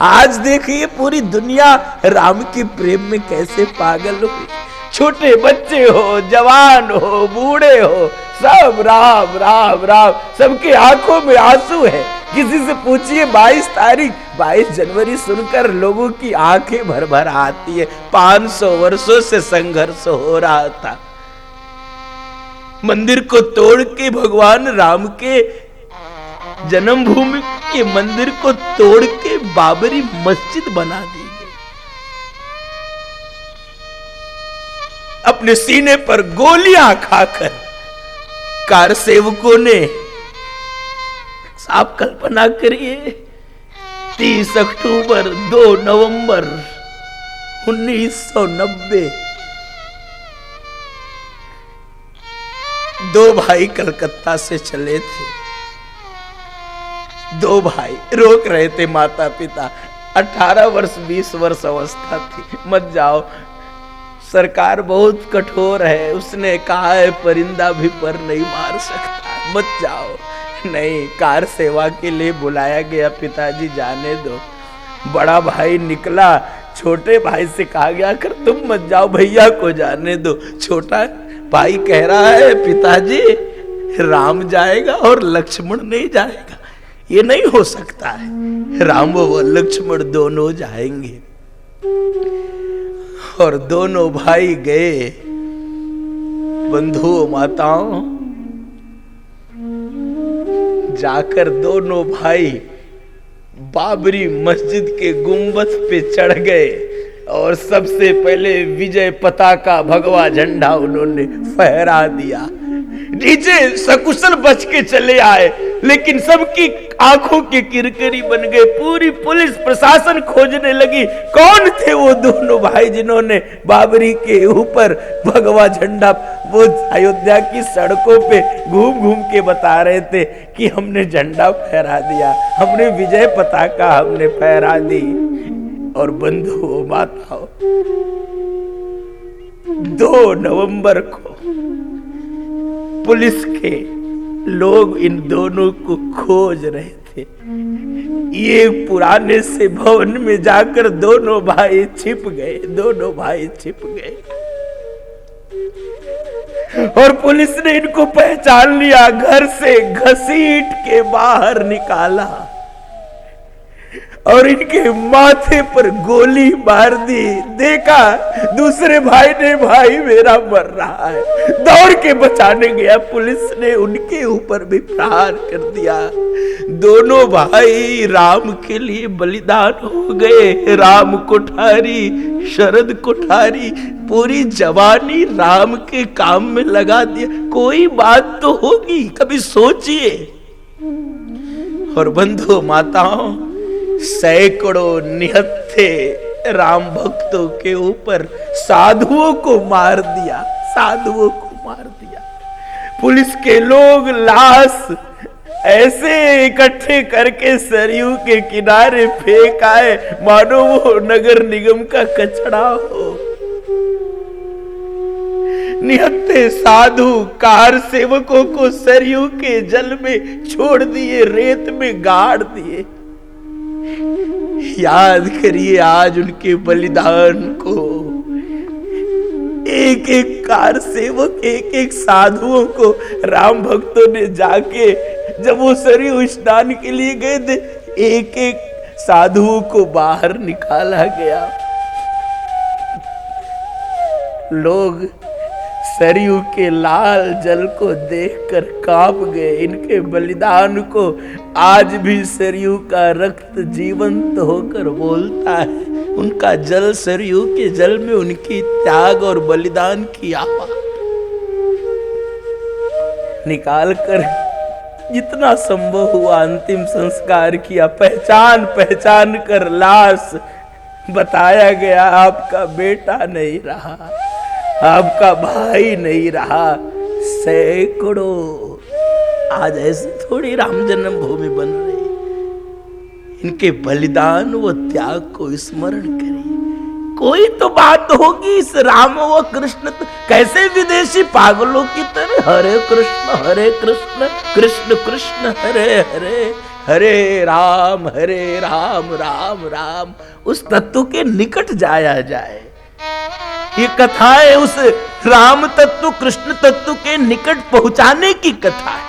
आज देखिए पूरी दुनिया राम के प्रेम में कैसे पागल हुई। छोटे बच्चे हो, जवान हो, बूढ़े हो, सब राम राम राम, सबके आंखों में आंसू है। किसी से पूछिए 22 जनवरी सुनकर लोगों की आंखें भर भर आती है। 500 वर्षों से संघर्ष हो रहा था। मंदिर को तोड़ के भगवान राम के जन्मभूमि के मंदिर को तोड़ के बाबरी मस्जिद बना दी गई। अपने सीने पर गोलियां खाकर कार सेवकों ने, आप कल्पना करिए, 30 अक्टूबर 2 नवंबर 1990 दो भाई कलकत्ता से चले थे। दो भाई रोक रहे थे माता पिता। 18 वर्ष 20 वर्ष अवस्था थी। मत जाओ, सरकार बहुत कठोर है, उसने कहा है परिंदा भी पर नहीं मार सकता, मत जाओ। नहीं, कार सेवा के लिए बुलाया गया। पिताजी जाने दो। बड़ा भाई निकला, छोटे भाई से कहा गया कर तुम मत जाओ, भैया को जाने दो। छोटा भाई कह रहा है पिताजी राम जाएगा और लक्ष्मण नहीं जाएगा, ये नहीं हो सकता है। राम व लक्ष्मण दोनों जाएंगे। और दोनों भाई गए। बंधुओं माताओं, जाकर दोनों भाई बाबरी मस्जिद के गुंबद पे चढ़ गए और सबसे पहले विजय पताका भगवा झंडा उन्होंने फहरा दिया। नीचे सकुशल बच के चले आए, लेकिन सबकी आंखों की किरकिरी बन गए। पूरी पुलिस प्रशासन खोजने लगी कौन थे वो दोनों भाई जिन्होंने बाबरी के ऊपर भगवा झंडा, वो अयोध्या की सड़कों पे घूम घूम के बता रहे थे कि हमने झंडा फहरा दिया, हमने विजय पताका हमने फहरा दी। और बंधुओं माताओं, 2 नवंबर को पुलिस के लोग इन दोनों को खोज रहे थे। ये पुराने से भवन में जाकर दोनों भाई छिप गए, दोनों भाई छिप गए। और पुलिस ने इनको पहचान लिया, घर से घसीट के बाहर निकाला और इनके माथे पर गोली मार दी। देखा दूसरे भाई ने भाई मेरा मर रहा है, दौड़ के बचाने गया, पुलिस ने उनके ऊपर भी प्रहार कर दिया। दोनों भाई राम के लिए बलिदान हो गए। राम कोठारी, शरद कोठारी पूरी जवानी राम के काम में लगा दिया। कोई बात तो होगी, कभी सोचिए। और बंधु माताओं, सैकड़ों निहत्थे राम भक्तों के ऊपर साधुओं को मार दिया, साधुओं को मार दिया। पुलिस के लोग लाश ऐसे इकट्ठे करके सरयू के किनारे फेंक आए मानो वो नगर निगम का कचरा हो। निहत्थे साधु कार सेवकों को सरयू के जल में छोड़ दिए, रेत में गाड़ दिए। याद करिए आज उनके बलिदान को। एक एक कार सेवक, एक एक साधुओं को राम भक्तों ने जाके, जब वो सरयू स्नान के लिए गए थे, एक एक साधुओं को बाहर निकाला गया। लोग सरयू के लाल जल को देखकर कांप गए। इनके बलिदान को आज भी सरयू का रक्त जीवंत होकर बोलता है। उनका जल, सरयू के जल में उनकी त्याग और बलिदान की आवाज निकालकर जितना संभव हुआ अंतिम संस्कार किया। पहचान पहचान कर लाश बताया गया, आपका बेटा नहीं रहा, आपका भाई नहीं रहा। सैकड़ों आज ऐसे थोड़ी राम जन्मभूमि बन रही। इनके बलिदान व त्याग को स्मरण करिए। कोई तो बात होगी इस राम व कृष्ण, कैसे विदेशी पागलों की तरह हरे कृष्ण कृष्ण कृष्ण हरे हरे, हरे राम राम राम उस तत्व के निकट जाया जाए। ये कथा है उस राम तत्व कृष्ण तत्व के निकट पहुंचाने की कथा है।